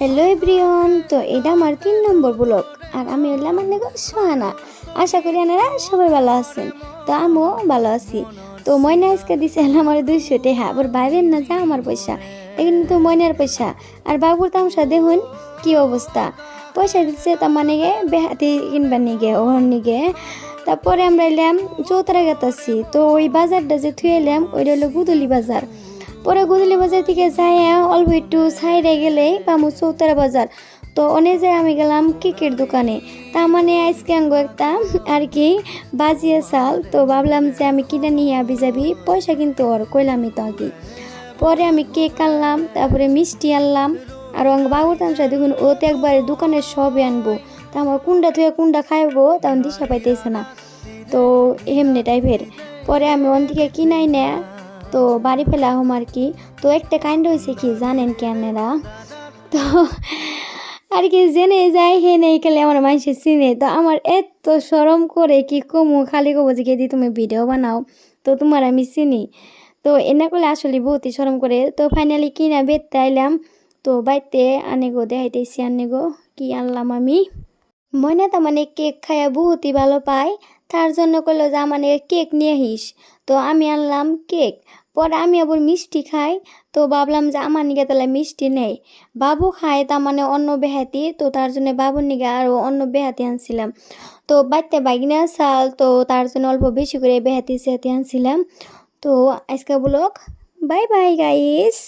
Hello everyone, তো এটা আমার 3 নম্বর ব্লগ। আর আমি হলাম সোহানা। আশা করি আপনারা সবাই ভালো আছেন। তো আমিও ভালো আছি। তো ময়না আজকে দিছে আমার 200 টাকা। আবার ভাইবেন না যা আমার পয়সা, এটা কিন্তু ময়নার পয়সা। আর বাবুর তামসা দেখুন কি অবস্থা। পয়সা দিচ্ছে তার মানে গে বেহাতি কিনবার নিগে ওর নিগে। তারপরে আমরা এলাম চৌতারা গেতাছি। তো ওই বাজারটা যে থুয়ে এলাম ওইটা হলো গুদলি বাজার। পরে গুদলি বাজার থেকে যাই অল্প একটু সাইডে গেলেই পামু চৌতারা বাজার। তো অনে যাই আমি গেলাম কেকের দোকানে। তার মানে আজকে আঙ্গো একটা আর কি বাজিয়ে চাল। তো ভাবলাম যে আমি কিনে নিয়ে আবি যাবি, পয়সা কিন্তু ওর কইলামই তো আগে। পরে আমি কেক আনলাম, তারপরে মিষ্টি আনলাম। আর অঙ্গ বাবুর তামসা দেখুন ও তো একবারে দোকানের সবই আনবো। তা আমার কুন্ডা থুয়ে কুন্ডা খাইবো তখন দিশা পাইতেছে না। তো এমনি টাইপের। পরে আমি ওন থেকে কিনাই না, তো বাড়ি ফেলা হম আর কি। তো একটা কাইন্ড হয়েছে কি জানেন কেনেরা, তো আর কি জেনে যায় হে নেই খেলে আমার মানুষের চিনে। তো আমার এত শরম করে কি কমু, খালি কবো যে দি তুমি ভিডিও বানাও, তো তোমার আমি চিনি। তো এনা করলে আসলে বহুতই শরম করে। তো ফাইনালি কিনা বেরতে আইলাম। তো বাইতে আনে গো দেখাইতেছি আনে গো কি আনলাম আমি। ময়না তার মানে কেক খাইয়া বহুতই ভালো পায়। তার জন্য কইলো যে মানে কেক নিয়ে আহিস। তো আমি আনলাম কেক। পরে আমি আবার মিষ্টি খাই। তো ভাবলাম যে আমার নিগে তাহলে মিষ্টি নেই। বাবু খায় তার মানে অন্য বেহাতি, তো তার জন্য বাবুর নিগে আরও অন্য বেহাতি আনছিলাম। তো বাইতে বাইগনা চাল, তো তার জন্য অল্প বেশি করে বেহাতি সেহাতি আনছিলাম। তো আজকে ব্লগ, বাই বাই গাইস।